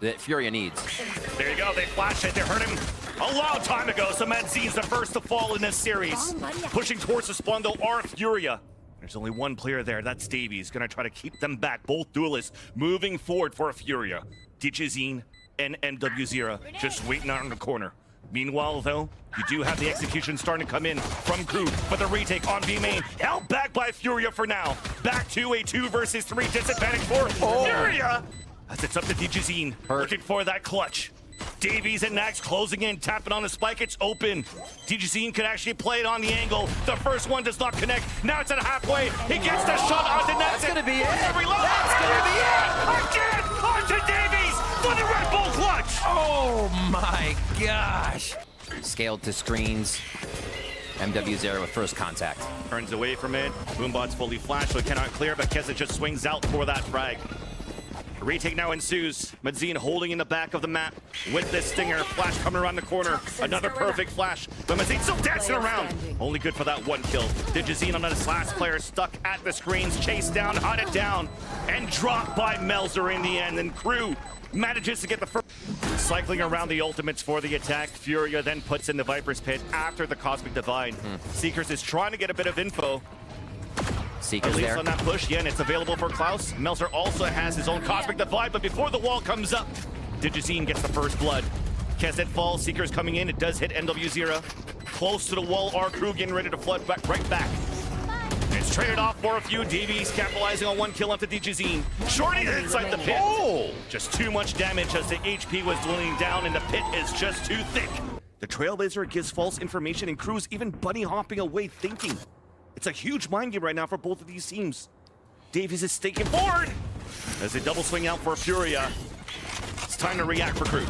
that Furia needs. There you go, they flashed it, they hurt him a long time ago, so Mazin's the first to fall in this series. Pushing towards the spawn though are Furia. There's only one player there, that's DaveeyS, gonna try to keep them back. Both duelists moving forward for Furia. dgzin and mwzera just waiting out in the corner. Meanwhile, though, you do have the execution starting to come in from KRU, but the retake on B main held back by Furia for now. Back to a 2 versus 3 disadvantage for Furia, as it's up to dgzin, looking for that clutch. DaveeyS and NagZ closing in, tapping on the spike, it's open. dgzin could actually play it on the angle. The first one does not connect. Now it's at halfway. He gets the shot onto NagZ. That's gonna be it. That's gonna be it. Again, onto DaveeyS for the Red Bull clutch. Oh my gosh. Scaled to screens. mwzera with first contact. Turns away from it. Boombot's fully flashed, so it cannot clear, but keznit just swings out for that frag. A retake now ensues. Mazin holding in the back of the map with this stinger. Flash coming around the corner. Another perfect flash, but Mazin still dancing around. Only good for that one kill. dgzin on this last player stuck at the screens, chased down, hunted down, and dropped by Melser in the end. And KRU manages to get the first. Cycling around the ultimates for the attack. Furia then puts in the Viper's Pit after the Cosmic Divide. Seekers is trying to get a bit of info. Seekers there on that push, yeah, and it's available for Klaus. Melser also has his own Cosmic Divide, but before the wall comes up, dgzin gets the first blood. keznit falls, Seekers coming in, it does hit mwzera. Close to the wall, our KRU getting ready to flood back, right back. It's traded off for a few. DaveeyS capitalizing on one kill onto dgzin. Shorty inside the pit. Oh! Just too much damage as the HP was dwindling down and the pit is just too thick. The Trailblazer gives false information and KRU's even bunny hopping away thinking. It's a huge mind game right now for both of these teams. DaveeyS is staking forward as they double swing out for Furia. It's time to react for KRU.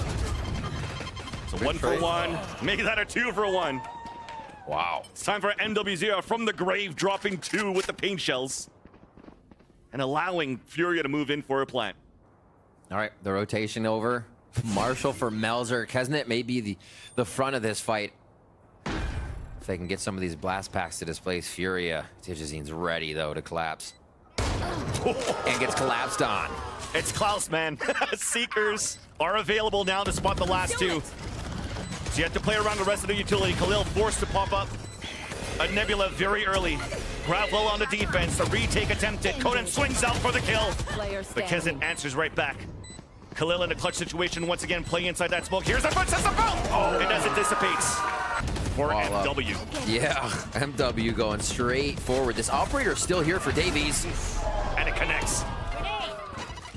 So 1 for 1, make that a 2 for 1. Wow. It's time for mwzera from the grave, dropping 2 with the paint shells. And allowing Furia to move in for a plant. All right, the rotation over. Marshall for Melser. keznit may be the front of this fight. If they can get some of these blast packs to displace Furia. dgzin's ready, though, to collapse. And gets collapsed on. It's Klaus, man. Seekers are available now to spot the last 2. So you have to play around the rest of the utility. Khalil forced to pop up a Nebula very early. Grab low on the defense. The retake attempted. Conan swings out for the kill. But keznit answers right back. Khalil in a clutch situation once again, playing inside that smoke. Here's the foot, says the boat! Oh, and as it dissipates for MW. Yeah, MW going straight forward. This operator is still here for DaveeyS. And it connects.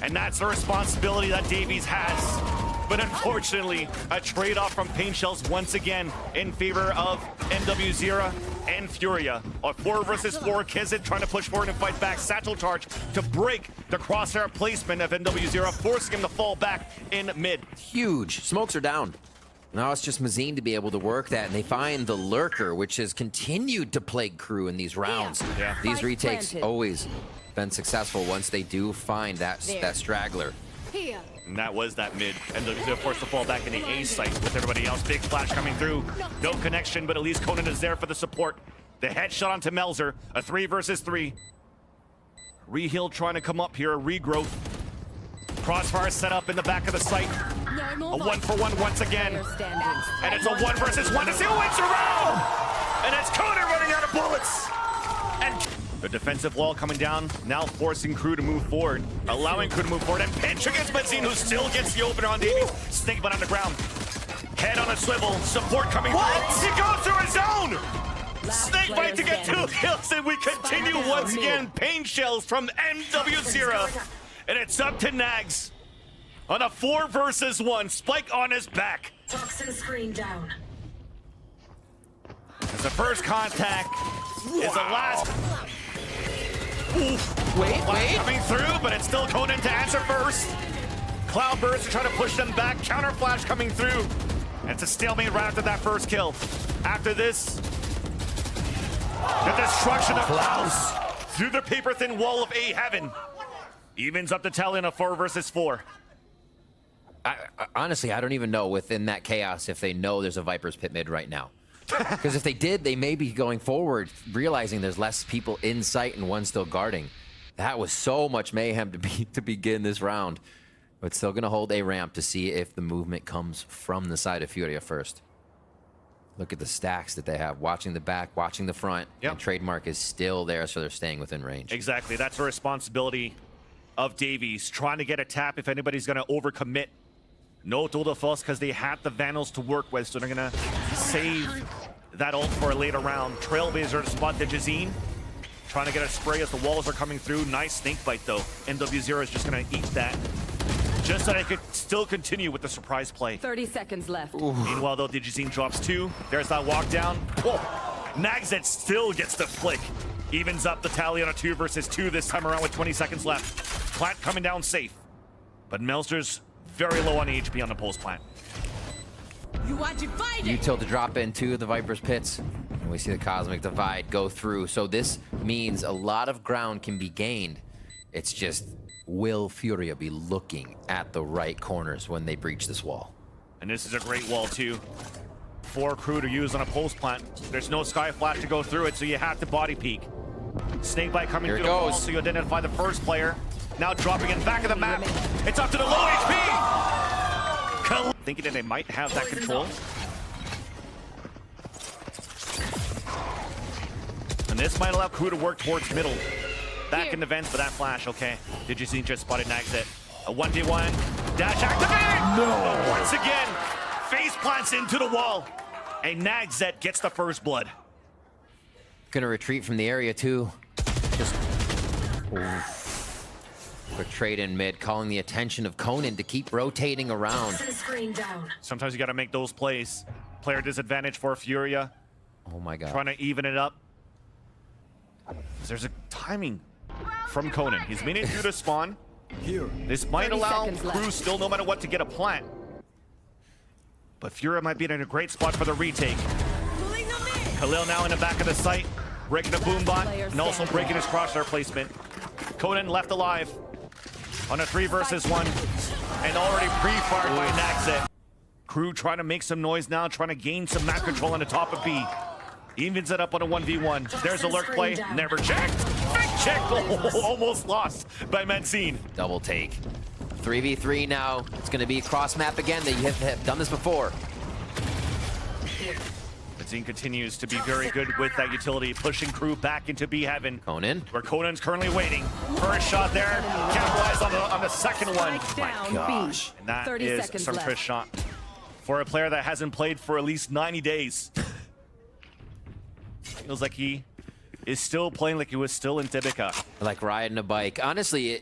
And that's the responsibility that DaveeyS has. But unfortunately, a trade-off from paint shells once again in favor of mwzera and Furia. A 4 versus 4, keznit trying to push forward and fight back. Satchel charge to break the crosshair placement of mwzera, forcing him to fall back in mid. Huge. Smokes are down. Now it's just Mazin to be able to work that, and they find the Lurker, which has continued to plague KRU in these rounds. Yeah. These retakes always been successful once they do find that straggler. And that was that mid. And they're forced to fall back in the A site with everybody else. Big flash coming through. No connection, but at least Conan is there for the support. The headshot onto Melser. A 3 versus 3. Reheal trying to come up here. A regrowth. Crossfire set up in the back of the site. A 1 for 1 once again. And it's a 1 versus 1 to see who wins the round. And it's Conan running out of bullets. And the defensive wall coming down, now forcing KRU to move forward, allowing KRU to move forward, and pinch against Mazin, who still gets the opener on DaveeyS. Snake butt on the ground. Head on a swivel, support coming through. He goes through his zone! Snake bite to get 2 kills, and we continue once again. Pain shells from mwzera. And it's up to NagZ on a 4 versus 1. Spike on his back. Toxin screen down. As the first contact is the last. Oof. Wait. Coming through, but it's still Conan to answer first. Cloudburst to try to push them back. Counter flash coming through. And it's a stalemate right after that first kill. After this, the destruction of Klaus through the paper-thin wall of A heaven. Evens up the tally in a 4 versus 4. Honestly, I don't even know within that chaos if they know there's a Viper's Pit mid right now. Because if they did, they may be going forward, realizing there's less people in sight and one still guarding. That was so much mayhem to begin this round. but still going to hold a ramp to see if the movement comes from the side of Furia first. Look at the stacks that they have. Watching the back, watching the front. Yep. And trademark is still there, so they're staying within range. Exactly. That's a responsibility of DaveeyS. Trying to get a tap if anybody's going to overcommit. No tool de force because they have the Vandals to work with, so they're going to save that ult for a later round. Trailblazer to spot dgzin. Trying to get a spray as the walls are coming through. Nice snake bite, though. mwzera is just going to eat that. Just so they could still continue with the surprise play. 30 seconds left. Ooh. Meanwhile, though, dgzin drops 2. There's that walk down. Whoa. NagZ still gets the flick. Evens up the tally on a 2 versus 2 this time around with 20 seconds left. Plant coming down safe. But Melser's very low on HP on the post plant. You are divided. Util to drop into the Viper's pits. And we see the Cosmic Divide go through. So this means a lot of ground can be gained. It's just, will Furia be looking at the right corners when they breach this wall? And this is a great wall, too. For KRU to use on a post plant. There's no sky flash to go through it, so you have to body peek. Snakebite coming through the wall, so you identify the first player. Now dropping in back of the map. It's up to the low HP! Khalil thinking that they might have that control. And this might allow KRU to work towards middle. Back in the vents for that flash, okay. dgzin just spotted NagZ. A 1v1. Dash activated! No! Once again, face plants into the wall. And NagZ gets the first blood. Gonna retreat from the area too. Just quick trade in mid, calling the attention of Conan to keep rotating around. Sometimes you gotta make those plays. Player disadvantage for Furia. Oh my god. Trying to even it up. There's a timing from Conan. He's made it through the spawn. This might allow KRU still, no matter what, to get a plant. But Furia might be in a great spot for the retake. Khalil now in the back of the site, breaking the boom bot, and also breaking his crosshair placement. Conan left alive on a 3 versus 1, and already pre-fired by NagZ. KRU trying to make some noise now, trying to gain some map control on the top of B. Evens it up on a 1v1. There's a lurk play, never checked. Big check, almost lost by Mazin. Double take. 3v3 now. It's going to be cross map again. They have done this before. Mazin continues to be very good with that utility, pushing KRU back into B heaven. Conan. Where Conan's currently waiting. First shot there, capitalize on the second one. My gosh. And that is some first shot for a player that hasn't played for at least 90 days. Feels like he is still playing like he was still in Tibika. Like riding a bike. Honestly,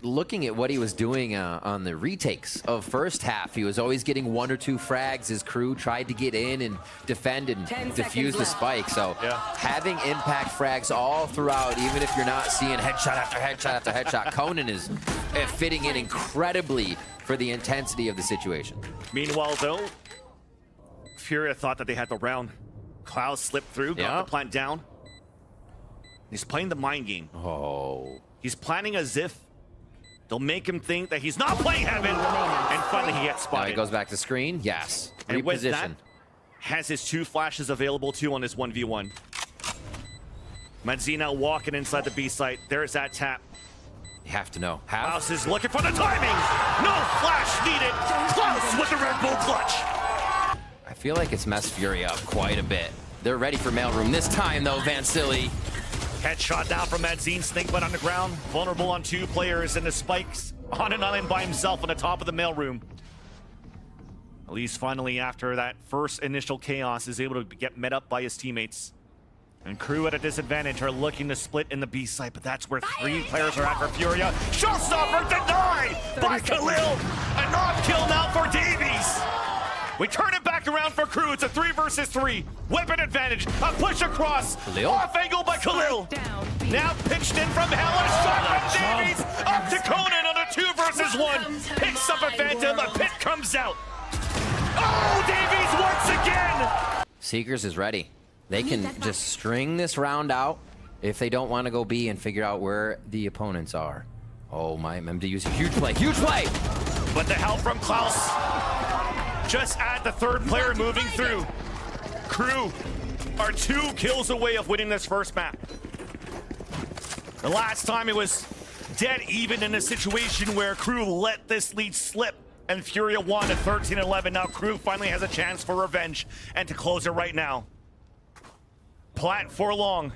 looking at what he was doing on the retakes of first half, he was always getting 1 or 2 frags. His crew tried to get in and defend and defuse the spike. So having impact frags all throughout, even if you're not seeing headshot after headshot after headshot, Conan is fitting in incredibly for the intensity of the situation. Meanwhile, though, Furia thought that they had the round. Klaus slipped through, got the plant down. He's playing the mind game. Oh. He's planning as if they'll make him think that he's not playing heaven, and finally he gets spotted. Now he goes back to screen. Yes. And with that, has his 2 flashes available too on this 1v1. Mazin now walking inside the B site. There's that tap. You have to know. Klaus is looking for the timing. No flash needed. Klaus with the Red Bull clutch. I feel like it's messed Furia up quite a bit. They're ready for mailroom this time, though, Van Silly. Headshot down from Mazin, snakebite on the ground. Vulnerable on 2 players, and the spikes on an island by himself on the top of the mailroom. At least finally, after that first initial chaos, is able to get met up by his teammates. And KRU at a disadvantage are looking to split in the B site, but that's where 3 players are at for Furia. Showstopper denied by Khalil. An off-kill now for DaveeyS. We turn it back around for KRU. It's a 3 versus 3. Weapon advantage. A push across. Khalil. Off angle by Khalil. Now pitched in from hell. A shot from DaveeyS. Up to Conan on a 2 versus 1. Picks up a Phantom. A pit comes out. Oh, DaveeyS once again. Seekers is ready. They can just string this round out if they don't want to go B and figure out where the opponents are. Oh, my MDU's a huge play. Huge play. But the help from Klaus. Just add the 3rd player moving through. KRU are 2 kills away of winning this first map. The last time it was dead even in a situation where KRU let this lead slip and Furia won at 13-11. Now KRU finally has a chance for revenge and to close it right now. Plant for long.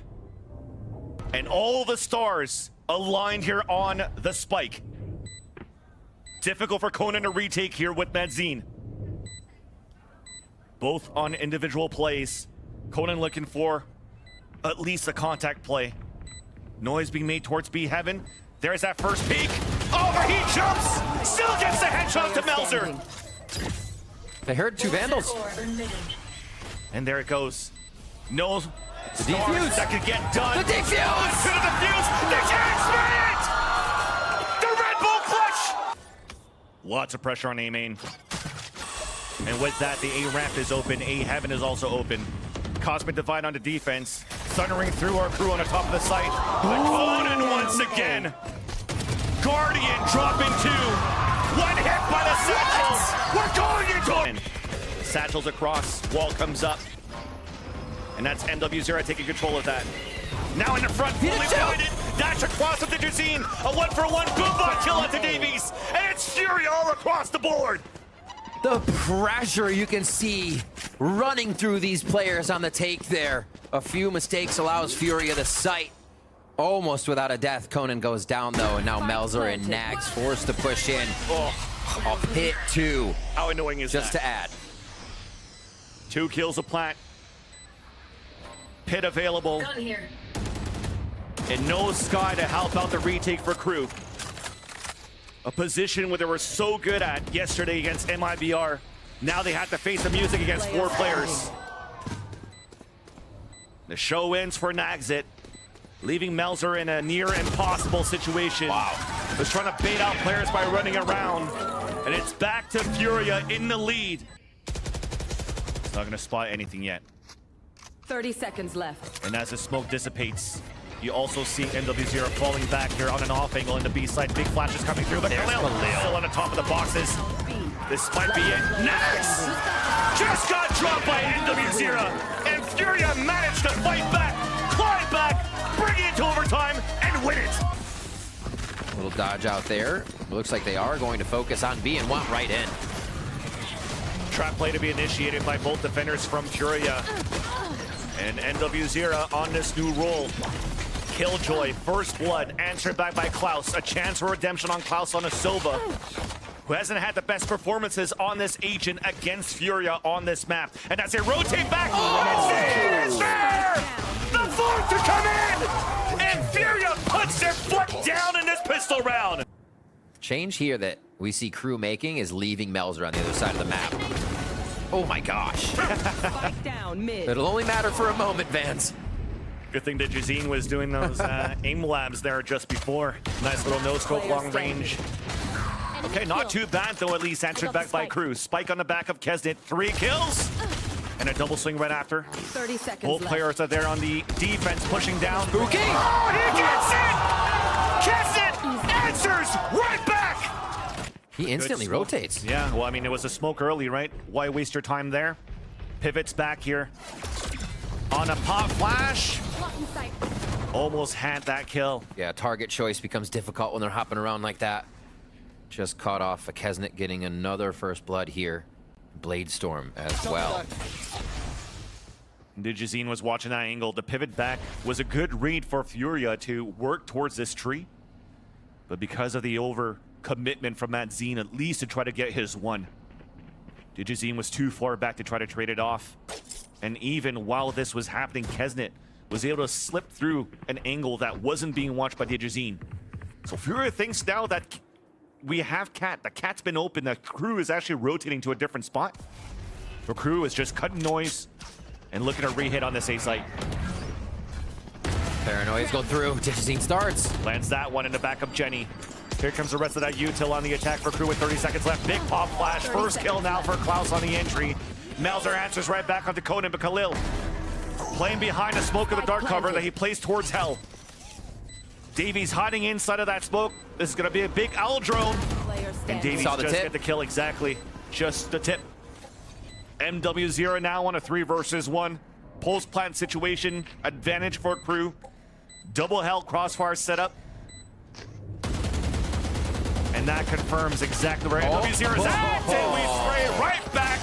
And all the stars aligned here on the spike. Difficult for Conan to retake here with Mazin. Both on individual plays. Conan looking for at least a contact play. Noise being made towards B heaven. There's that first peek. Overheat jumps! Still gets the headshot to Melser. They heard two Vandals. And there it goes. No The stars defuse. that could get done. The defuse! To the defuse! They can't spin it! The Red Bull clutch! Lots of pressure on A main. And with that, the A ramp is open. A heaven is also open. Cosmic Divide onto defense. Thundering through our KRU on the top of the site. But Conan once again. Guardian dropping two. One hit by the Satchels. We're going into it. Satchels across. Wall comes up. And that's mwzera taking control of that. Now in the front, fully blinded. Dash across with dgzin. A 1-for-1 goodbye kill onto DaveeyS. And it's Furia all across the board. The pressure you can see running through these players on the take there. A few mistakes allows Furia the sight. Almost without a death. Conan goes down though, and now Melser and NagZ forced to push in. Oh, A pit two. how annoying is Just that? to add. 2 kills a plant. Pit available. And no Sky to help out the retake for KRU. A position where they were so good at yesterday against MIBR. Now they have to face the music against 4 players. The show ends for NagZ, leaving Melser in a near impossible situation. Wow. Was trying to bait out players by running around. And it's back to Furia in the lead. It's not gonna spot anything yet. 30 seconds left. And as the smoke dissipates, you also see mwzera falling back here on an off angle in the B side. Big flashes coming through, but Khalil still on the top of the boxes. This might be it. NagZ just got dropped by mwzera, and Furia managed to fight back, climb back, bring it into overtime, and win it. A little dodge out there. Looks like they are going to focus on B and want right in. Trap play to be initiated by both defenders from Furia. And mwzera on this new role. Killjoy, first blood, answered back by Klaus. A chance for redemption on Klaus on a Sova, who hasn't had the best performances on this agent against Furia on this map. And as they rotate back, it's there! The fourth to come in! And Furia puts their foot down in this pistol round. Change here that we see KRU making is leaving Melser on the other side of the map. Oh my gosh. Spike down mid. It'll only matter for a moment, Vance. Good thing that dgzin was doing those aim labs there just before. Nice little no-scope, long range. Okay, not too bad though, at least answered back by KRU. Spike on the back of keznit, 3 kills. And a double swing right after. 30 seconds Both left. players are there on the defense, pushing down. Spooky! Oh, he gets it! Keznit answers right back! He instantly Good smoke. rotates. Yeah, well, I mean, it was a smoke early, right? Why waste your time there? Pivots back here. On a pop flash. Almost had that kill. Yeah, target choice becomes difficult when they're hopping around like that. Just caught off a keznit getting another first blood here. Bladestorm as well. dgzin was watching that angle. The pivot back was a good read for Furia to work towards this tree. But because of the over-commitment from Mazin, at least to try to get his one, dgzin was too far back to try to trade it off. And even while this was happening, keznit was able to slip through an angle that wasn't being watched by dgzin. So Furia thinks now that we have Cat. The Cat's been open. The KRU is actually rotating to a different spot. The KRU is just cutting noise and looking to re-hit on this A site. Paranoias go through. dgzin starts. Lands that one in the back of Jenny. Here comes the rest of that util on the attack for KRU with 30 seconds left. Big pop flash. First kill now for Klaus on the entry. Melser answers right back onto Conan, but Khalil playing behind a smoke of the dark cover that he plays towards Hell. DaveeyS hiding inside of that smoke. This is going to be a big owl drone. And DaveeyS Saw the just tip. get the kill exactly. Just the tip. mwzera now on a 3 versus 1. Post-plant situation. Advantage for KRU. Double Hell crossfire setup. And that confirms exactly where NagZ is at. And we spray right back.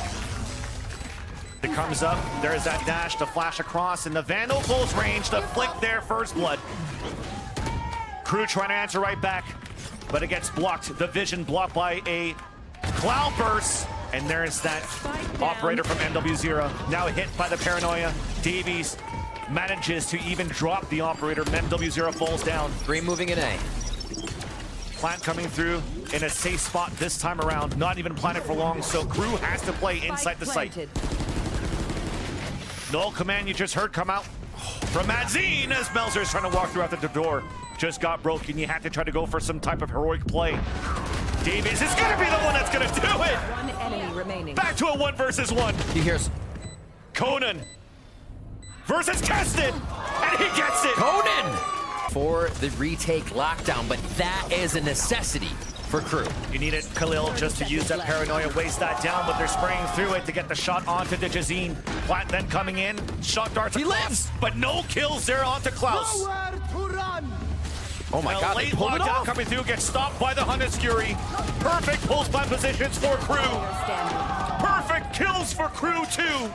It comes up. There's that dash to flash across. And the Vandal close range to flick their first blood. KRU trying to answer right back. But it gets blocked. The vision blocked by a cloud burst. And there's that operator from NagZ. Now hit by the paranoia. DaveeyS manages to even drop the operator. NagZ falls down. 3 moving in A. Plant coming through in a safe spot this time around. Not even planted for long, so KRU has to play inside the site. Null command you just heard come out from Mazin as Melser is trying to walk through out the door. Just got broken. You have to try to go for some type of heroic play. DaveeyS is going to be the one that's going to do it. One enemy remaining. Back to a 1 versus 1. He hears Conan versus keznit, and he gets it. Conan for the retake lockdown, but that is a necessity for KRU. You needed Khalil just to use that paranoia, waste that down, but they're spraying through it to get the shot onto dgzin. Plant then coming in, shot darts. He across, lives, but no kills there onto Klaus. Oh my God, late they pulled it lockdown off. coming through, gets stopped by the Hunter's Fury. Perfect post plant positions for KRU. Perfect kills for KRU too.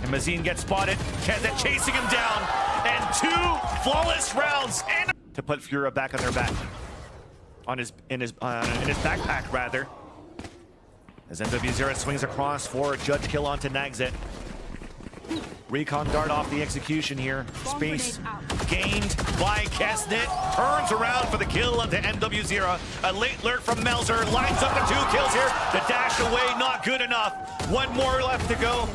And Mazin gets spotted. keznit chasing him down. And 2 flawless rounds. And to put Furia back on their back. In his backpack rather. As mwzera swings across for a judge kill onto NagZ. Recon dart off the execution here. Space gained by keznit. Turns around for the kill onto mwzera. A late lurk from Melser. Lines up the 2 kills here. The dash away, not good enough. 1 more left to go.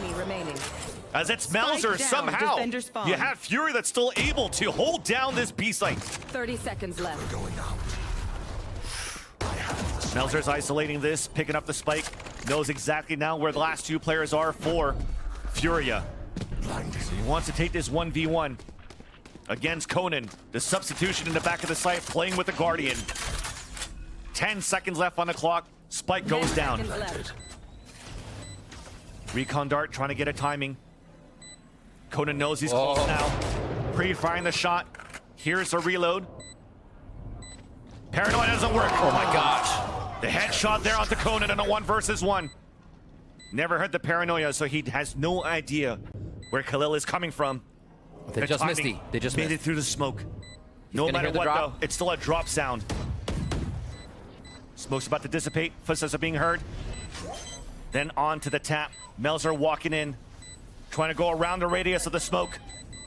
As it's Melser somehow. You have Fury that's still able to hold down this B site. 30 seconds left. Melser's isolating this, picking up the spike. Knows exactly now where the last 2 players are for Furia. He wants to take this 1v1 against Conan. The substitution in the back of the site, playing with the Guardian. 10 seconds left on the clock. Spike goes down. Recon dart trying to get a timing. Conan knows he's close now. Pre-firing the shot. Here's a reload. Paranoia doesn't work. Oh my gosh. The headshot there onto Conan in a 1 versus 1. Never heard the paranoia, so he has no idea where Khalil is coming from. They just missed it. They just made missed it through the smoke. No matter what, though, it's still a drop sound. Smoke's about to dissipate. Footsteps are being heard. Then on to the tap. Melser walking in, trying to go around the radius of the smoke.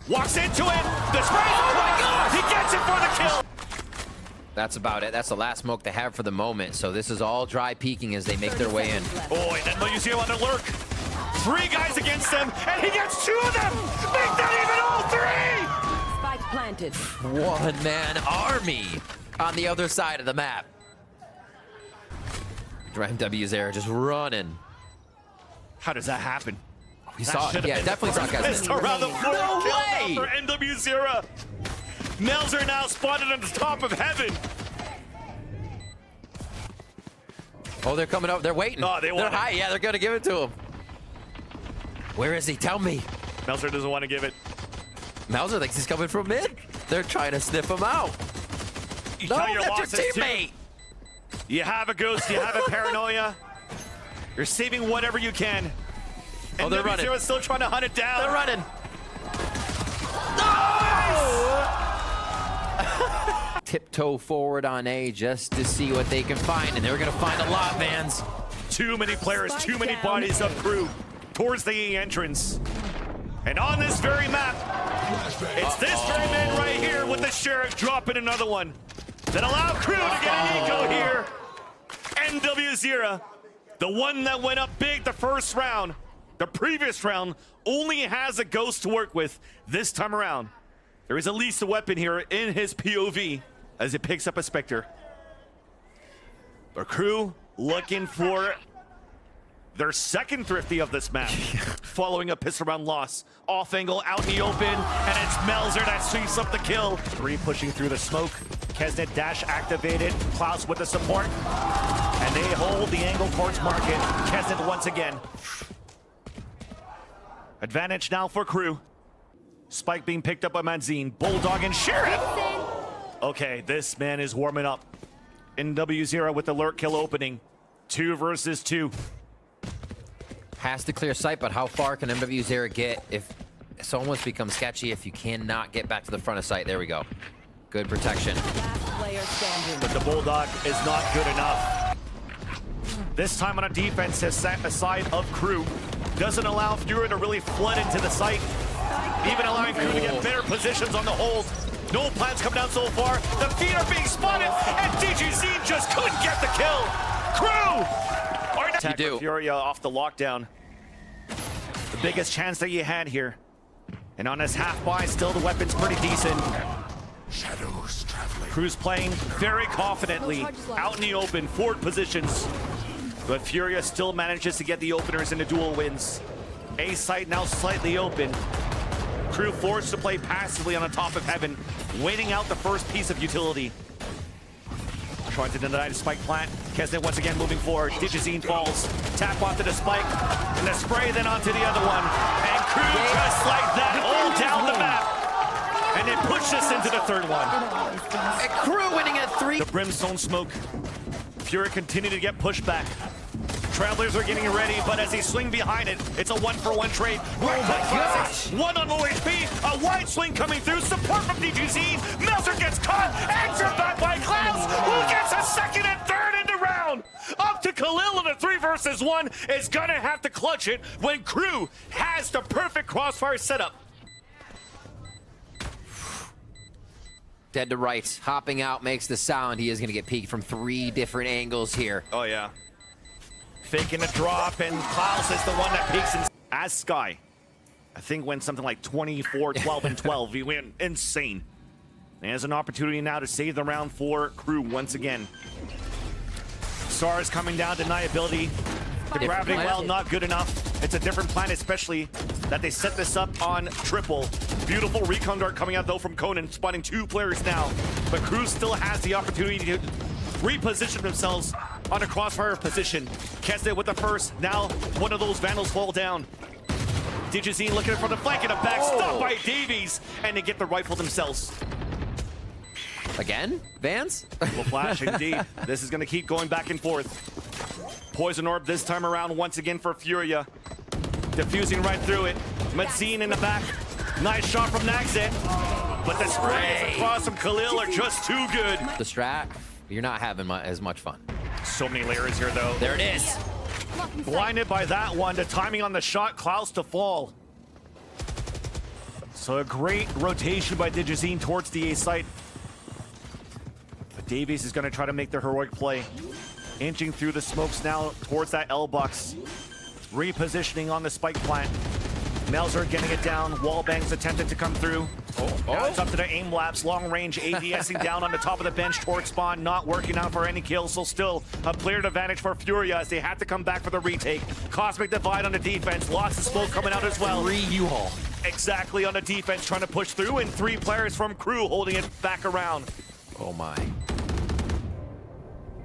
Walks into it. The spray. Oh my God! He gets it for the kill. That's about it. That's the last smoke they have for the moment. So this is all dry peeking as they make their way in. Oh, and then mwzera on the lurk. 3 guys against them, and he gets 2 of them. Make that even all 3. Spike planted. 1-man army on the other side of the map. mwzera just running. How does that happen? We saw it. Yeah, definitely saw keznit. Around the floor. No way! For NagZ. Melser now spotted on the top of heaven. Oh, they're coming up. They're waiting. Oh, they're high. Yeah, they're going to give it to him. Where is he? Tell me. Melser doesn't want to give it. Melser thinks he's coming from mid. They're trying to sniff him out. You No, tell your that's your losses, teammate. too. You have a ghost. You have a paranoia. You're saving whatever you can. Oh, they're running. NagZ is still trying to hunt it down. They're running. Tiptoe forward on A just to see what they can find, and they're going to find a lot, Vans. Too many players, Spike too many down. bodies of KRU towards the A entrance. And on this very map, it's this very man right here with the Sheriff dropping another one that allow KRU to get an eco here. NagZ, the one that went up big the first round, the previous round, only has a ghost to work with this time around. There is at least a weapon here in his POV as it picks up a Spectre. But KRU looking for their second thrifty of this map, following a pistol round loss. Off angle, out in the open, and it's Melser that sweeps up the kill. 3 pushing through the smoke. keznit dash activated. Klaus with the support. And they hold the angle towards market. keznit once again. Advantage now for KRU. Spike being picked up by Mazin. Bulldog and Sheriff. Okay, this man is warming up. mwzera with the lurk kill opening. 2 versus 2. Has to clear sight, but how far can mwzera get if it's almost becomes sketchy if you cannot get back to the front of sight? There we go. Good protection. Last player standing. But the Bulldog is not good enough. This time on a defense has set aside of KRU. Doesn't allow Furia to really flood into the site. Even allowing KRU to get better positions on the hold. No plans come down so far. The feet are being spotted, and dgzin just couldn't get the kill. KRU! Attack for Furia off the lockdown. The biggest chance that you had here. And on his half buy, still the weapon's pretty decent. Shadows traveling. KRU's playing very confidently, out in the open, forward positions. But Furia still manages to get the openers into dual wins. A site now slightly open. KRU forced to play passively on the top of heaven, waiting out the first piece of utility. Trying to deny the spike plant. keznit once again moving forward. dgzin falls. Tap onto the spike. And the spray then onto the other one. And KRU just like that, all down the map. And it pushed us into the third one. And KRU winning at 3. The brimstone smoke. Furia continue to get pushed back. Travelers are getting ready, but as they swing behind it, it's a 1-for-1 trade. Right gosh. One on low HP, a wide swing coming through, support from dgzin. Melser gets caught, answered back by Klaus, who gets a second and third in the round. Up to Khalil in a 3 versus 1 is gonna have to clutch it when KRU has the perfect crossfire setup. Dead to right, hopping out makes the sound. He is gonna get peeked from 3 different angles here. Oh yeah. Faking a drop, and Klaus is the one that peaks in. As Sky, I think went something like 24, 12, and 12. He went insane. And has an opportunity now to save the round for KRU once again. Stars coming down, deniability. The gravity well, not good enough. It's a different plan, especially that they set this up on triple. Beautiful recon dart coming out though from Conan, spotting 2 players now. But KRU still has the opportunity to reposition themselves on a crossfire position. keznit with the first. Now one of those vandals fall down. dgzin looking for the flank and a back stop by DaveeyS, and they get the rifle themselves. Again? Vance? Well, flash indeed. This is going to keep going back and forth. Poison orb this time around once again for Furia. Diffusing right through it. Mazin in the back. Nice shot from NagZ. But the sprays across from Khalil are just too good. The strat, you're not having as much fun. So many layers here though. There it is. Blinded by that one. The timing on the shot, Klaus to fall. So a great rotation by dgzin towards the A site. But DaveeyS is going to try to make the heroic play. Inching through the smokes now towards that L-box. Repositioning on the spike plant. Melser getting it down. Wallbangs attempted to come through. Now it's up to the aim laps. Long range ADSing down on the top of the bench towards spawn. Not working out for any kills. So still a cleared advantage for Furia as they have to come back for the retake. Cosmic Divide on the defense. Lots of smoke coming out as well. 3 U-Haul. Exactly on the defense trying to push through, and 3 players from KRU holding it back around. Oh my.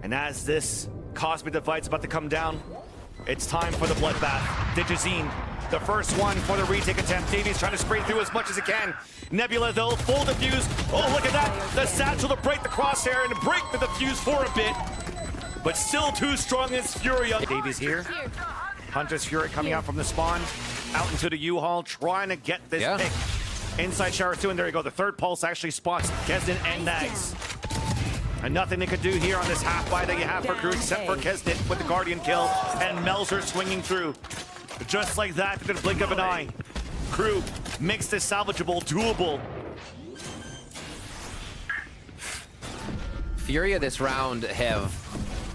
And as this Cosmic Divide's about to come down, it's time for the bloodbath. dgzin, the first one for the retake attempt. DaveeyS trying to spray through as much as he can. Nebula though, full defuse. Oh, look at that. The satchel to break the crosshair and break the defuse for a bit. But still too strong as Furia. DaveeyS here. Hunter's Fury coming out from the spawn. Out into the U-Haul, trying to get this pick. Inside shower 2, and there you go. The third pulse actually spots keznit and NagZ. And nothing they could do here on this half buy that you have for KRU except for keznit with the Guardian kill and Melser swinging through. Just like that, in the blink of an eye. KRU makes this salvageable, doable. Furia this round have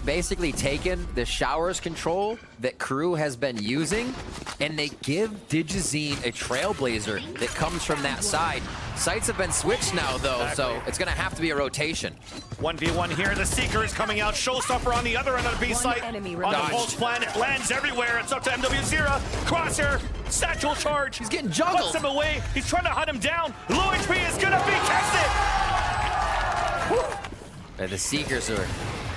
basically taken the showers control that KRU has been using, and they give dgzin a trailblazer that comes from that side. Sights have been switched now though, so it's gonna have to be a rotation. 1v1 here, the Seeker is coming out. Showstopper on the other end of the B site. On the pulse plan, it lands everywhere. It's up to mwzera. Crosshair, satchel charge. He's getting juggled. Puts him away. He's trying to hunt him down. Low HP is gonna be keznit. And the Seekers are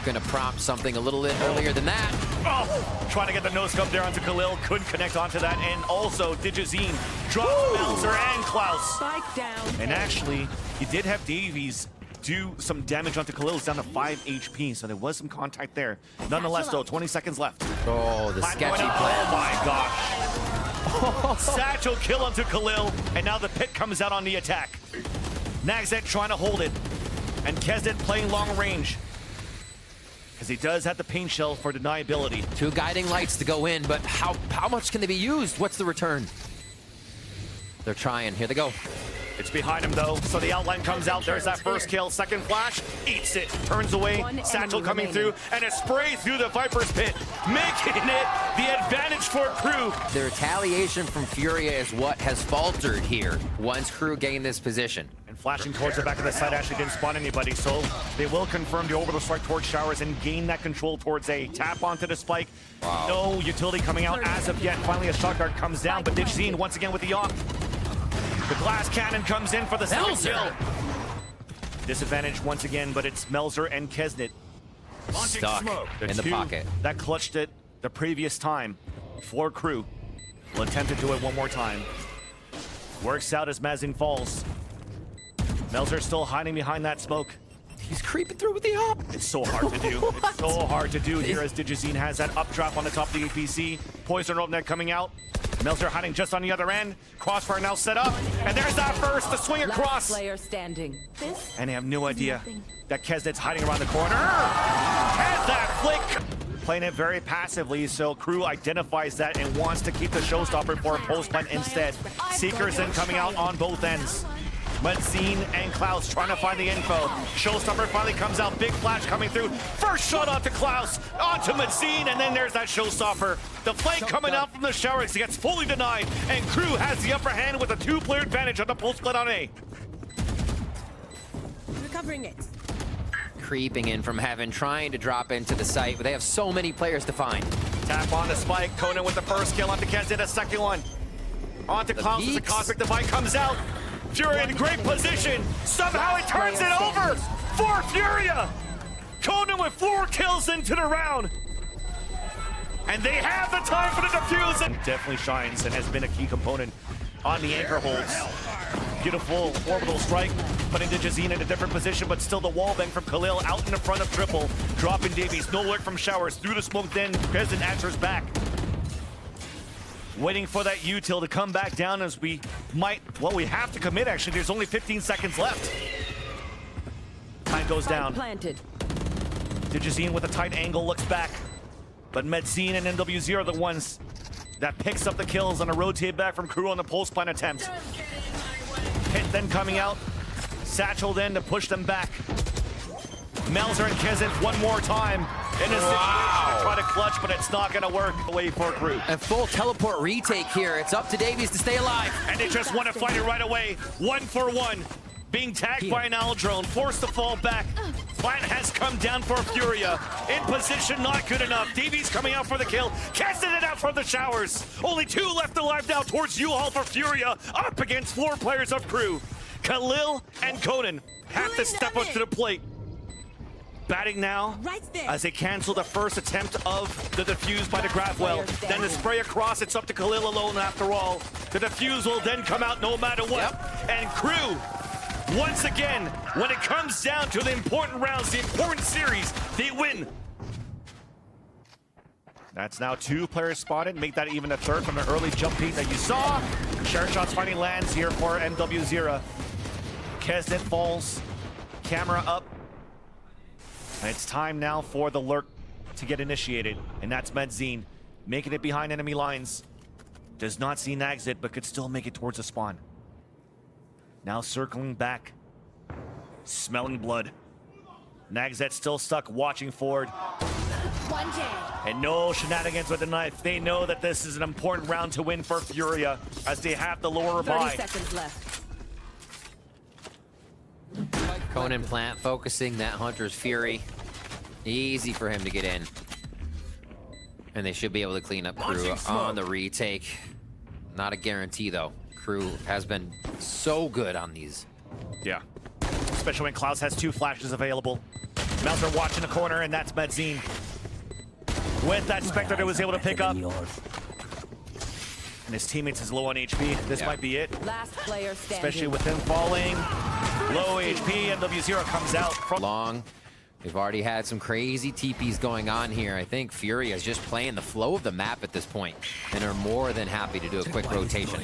gonna prompt something a little bit earlier than that. Oh, trying to get the no-scope there onto Khalil. Couldn't connect onto that. And also, dgzin drops Melser and Klaus. Spike down. And actually, you did have DaveeyS do some damage onto Khalil. He's down to 5 HP, so there was some contact there. Nonetheless, though, 20 seconds left. Oh, the sketchy plan. Oh my gosh. Satchel kill onto Khalil, and now the pit comes out on the attack. NagZ trying to hold it, and keznit playing long range. Because he does have the paint shell for deniability. 2 guiding lights to go in, but how much can they be used? What's the return? They're trying. Here they go. It's behind him, though, so the outline comes out. There's that first kill. Second flash, eats it, turns away. Satchel coming through, and a spray through the Viper's pit, making it the advantage for KRU. The retaliation from Furia is what has faltered here once KRU gained this position. And flashing towards the back of the site actually didn't spawn anybody, so they will confirm the orbital strike towards showers and gain that control towards A. Tap onto the spike. Wow. No utility coming out as of yet. Finally, a shot guard comes down, but dgzin once again with the off. The glass cannon comes in for the second kill. Disadvantage once again, but it's Melser and keznit. Stuck in the pocket. That clutched it the previous time for KRU. Will attempt to do it one more time. Works out as Mazin falls. Melser still hiding behind that smoke. He's creeping through with the up. It's so hard to do. It's so hard to do here as dgzin has that updraft on the top of the APC. Poison rope net coming out. Melser hiding just on the other end. Crossfire now set up. And there's that first, the swing across. Player standing. And they have no idea that keznit's hiding around the corner. Has that flick. Playing it very passively, so KRU identifies that and wants to keep the showstopper for a post plant instead. Seekers then coming out on both ends. Mazin and Klaus trying to find the info. Showstopper finally comes out. Big flash coming through. First shot onto Klaus, onto Mazin, and then there's that showstopper. The flank coming out from the showers gets fully denied, and KRU has the upper hand with a 2-player advantage on the post split on A. Recovering it. Creeping in from heaven, trying to drop into the site, but they have so many players to find. Tap on the spike. Conan with the first kill onto keznit, a second one. Onto Klaus as the Cosmic Divide comes out. Furia in great position. Somehow he turns it over for Furia. Conan with 4 kills into the round. And they have the time for the defuse. And definitely shines and has been a key component on the anchor holds. Beautiful orbital strike, putting dgzin in a different position, but still the wall bang from Khalil out in the front of triple. Dropping DaveeyS, no work from showers, through the smoke, then keznit answers back. Waiting for that util to come back down as we have to commit actually. There's only 15 seconds left. Time goes down. Planted. dgzin with a tight angle looks back. But Mazin and mwzera are the ones that picks up the kills on a rotate back from KRU on the pulse plant attempt. Hit then coming out. Satchel then to push them back. Melser and keznit one more time in a situation to try to clutch, but it's not going to work. Away for KRU. A full teleport retake here. It's up to DaveeyS to stay alive. And they just want to fight it right away. 1 for 1. Being tagged by an owl drone, forced to fall back. Plant has come down for Furia. In position, not good enough. DaveeyS coming out for the kill. Casting it out from the showers. Only 2 left alive now towards U-Haul for Furia. Up against 4 players of KRU. Khalil and Conan have to step up to the plate. Batting now as they cancel the first attempt of the defuse by the Grabwell. Then the spray across, it's up to Khalil alone after all. The defuse will then come out no matter what. And KRU, once again, when it comes down to the important rounds, the important series, they win. That's now 2 players spotted. Make that even a 3rd from the early jump peak that you saw. Share shots finding lands here for mwzera. keznit falls, camera up. And it's time now for the lurk to get initiated, and that's Mazin, making it behind enemy lines. Does not see NagZ, but could still make it towards the spawn. Now circling back, smelling blood. NagZ still stuck, watching forward. And no shenanigans with the knife. They know that this is an important round to win for Furia, as they have the lower 30 buy. seconds left. Conan plant focusing that Hunter's Fury. Easy for him to get in. And they should be able to clean up KRU on the retake. Not a guarantee though. KRU has been so good on these. Yeah. Especially when Klaus has 2 flashes available. Melser watching the corner, and that's Mazin. With that Spectre that was able to pick up. And his teammates is low on HP. This might be it. Last player standing. Especially with him falling. Low HP, mwzera comes out from Long. They've already had some crazy TPs going on here. I think Furia is just playing the flow of the map at this point and are more than happy to do a quick rotation.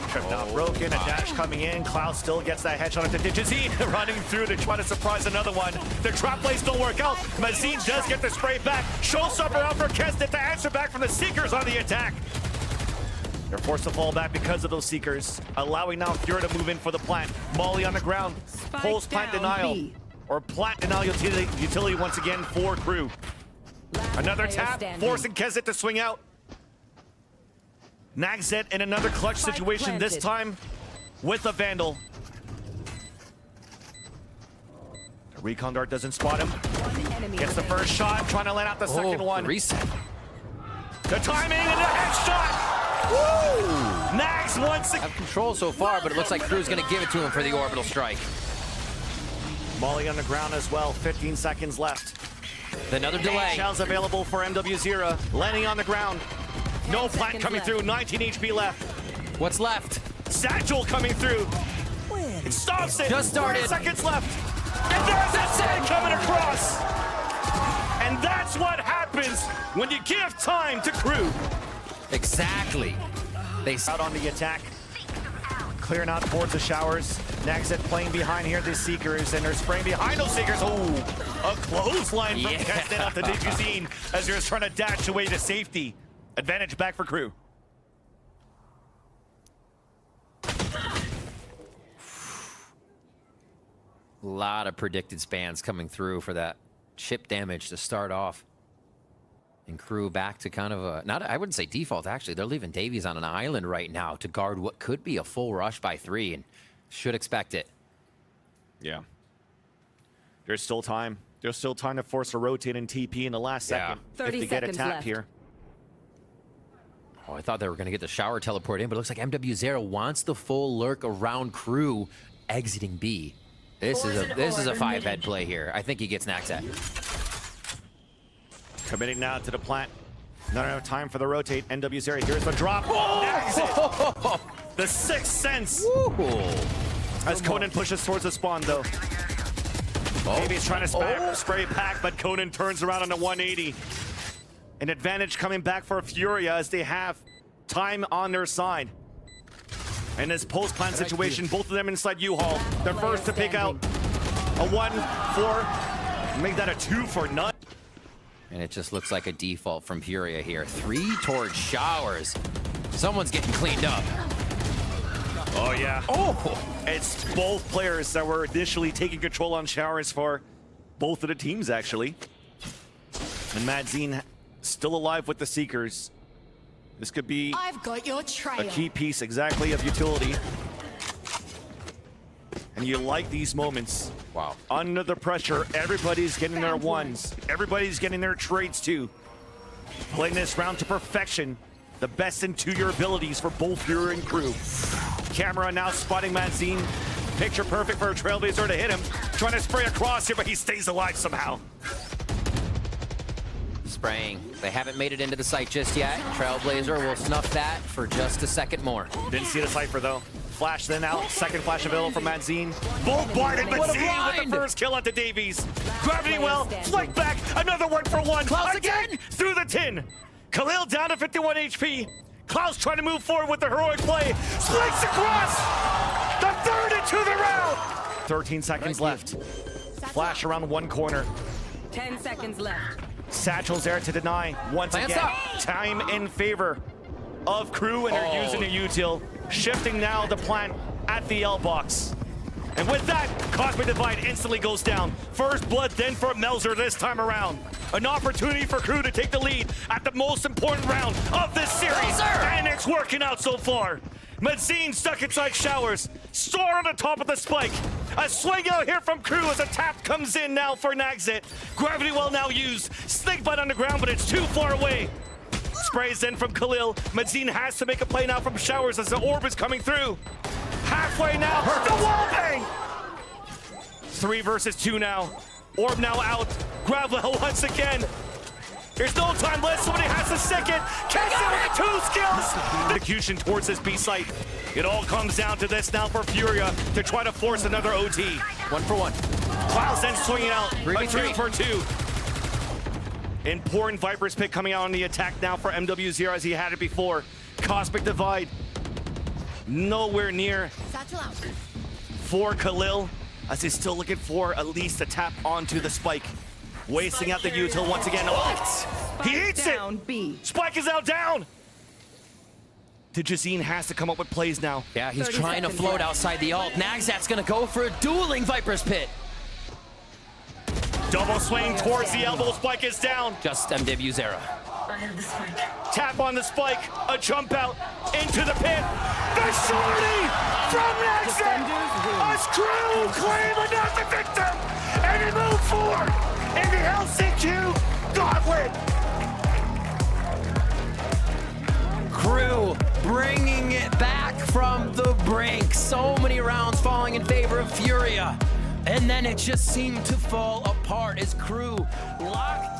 Trip now broken, a dash coming in. Klaus still gets that headshot at the dgzin, running through to try to surprise another one. The trap plays don't work out. Mazin does get the spray back. Showstopper out for keznit to answer back from the Seekers on the attack. They're forced to fall back because of those Seekers, allowing now Furia to move in for the plant. Molly on the ground, pulse plant denial, or plant denial utility once again for KRU. Another tap, forcing keznit to swing out. NagZ in another clutch situation, this time with a Vandal. The recon dart doesn't spot him. Gets the first shot, trying to let out the second one. Reset. The timing and the headshot! Woo! NagZ once again. Have control so far, but it looks like KRU's gonna give it to him for the orbital strike. Molly on the ground as well, 15 seconds left. Another delay. Shells available for mwzera. Lenny on the ground. No plant coming through, 19 HP left. What's left? Satchel coming through. It stops it. Just started. 4 seconds left. And there's the sand coming across. And that's what happens when you give time to KRU. Exactly. They Out on the attack. Clearing out towards the showers. NagZ playing behind here, the Seekers, and they're spraying behind those Seekers. Oh, a clothesline from keznit out the dgzin as they're just trying to dash away to safety. Advantage back for KRU. A lot of predicted spans coming through for that chip damage to start off. And KRU back to kind of a, I wouldn't say default, actually. They're leaving DaveeyS on an island right now to guard what could be a full rush by 3, and should expect it. Yeah. There's still time. There's still time to force a rotate and TP in the last second. 30 if they get a seconds tap left. here. Oh, I thought they were going to get the shower teleport in, but it looks like mwzera wants the full lurk around KRU exiting B. This is a 5-head play here. I think he gets NagZ. Committing now to the plant. Not enough time for the rotate. nwzera, here's the drop. Oh! The sixth sense. Woo. As Conan pushes towards the spawn, though. Maybe he's trying to spray back, but Conan turns around on a 180. An advantage coming back for Furia as they have time on their side. In this post-plant situation, both of them inside U-Haul. They're first to pick out a 1-4. Make that a 2 for none. And it just looks like a default from Furia here. 3 towards showers. Someone's getting cleaned up. Oh, yeah. Oh! It's both players that were initially taking control on showers for both of the teams, actually. And Mazin still alive with the Seekers. This could be I've got your trail. a key piece exactly of utility. And you like these moments. Wow. Under the pressure, everybody's getting their ones. Everybody's getting their trades too. Playing this round to perfection. The best in 2-year abilities for both Furia and KRU. Camera now spotting Mazin. Picture perfect for a Trailblazer to hit him. Trying to spray across here, but he stays alive somehow. Spraying. They haven't made it into the site just yet. Trailblazer will snuff that for just a second more. Didn't see the Cypher though. Flash then out. Second flash available from Mazin. Both blinded Mazin with the first kill onto DaveeyS. Gravity well. Flick back. Another 1-for-1. Klaus again through the tin. Khalil down to 51 HP. Klaus trying to move forward with the heroic play. Spikes across. The third into the round. 13 seconds left. Flash around one corner. 10 seconds left. Satchel's there to deny once Plans again. up. Time in favor of KRU, and they're using a util. Shifting now the plant at the L box. And with that, Cosmic Divide instantly goes down. First blood then for Melser this time around. An opportunity for KRU to take the lead at the most important round of this series. Melser! And it's working out so far. Mazin stuck inside showers. Store on the top of the spike. A swing out here from KRU as a tap comes in now for NagZ. Gravity well now used. Snakebite on the ground, but it's too far away. Sprays in from Khalil. Mazin has to make a play now from showers as the orb is coming through. Halfway now, the wall bang! 3 versus 2 now. Orb now out. Gravity once again. There's no time left. Somebody has to stick it. Keznit with 2 skills. Execution towards this B site. It all comes down to this now for Furia to try to force another OT. 1 for 1. Klaus then swinging out. A 3v3. 2 for 2. Important Viper's pick coming out on the attack now for mwzera as he had it before. Cosmic Divide. Nowhere near for Khalil as he's still looking for at least a tap onto the spike. Wasting out the util once again. What? He eats it! Down B. Spike is now down! dgzin has to come up with plays now. Yeah, he's 30 trying to seconds float left. outside the ult. NagZ's gonna go for a dueling Viper's Pit. Double swing towards the elbow. Spike is down. Just mwzera. Tap on the spike. A jump out into the pit. The shorty from NagZ. Us crew claim another victim. And they move forward in the LCQ gauntlet. KRU bringing it back from the brink. So many rounds falling in favor of Furia. And then it just seemed to fall apart as KRU locked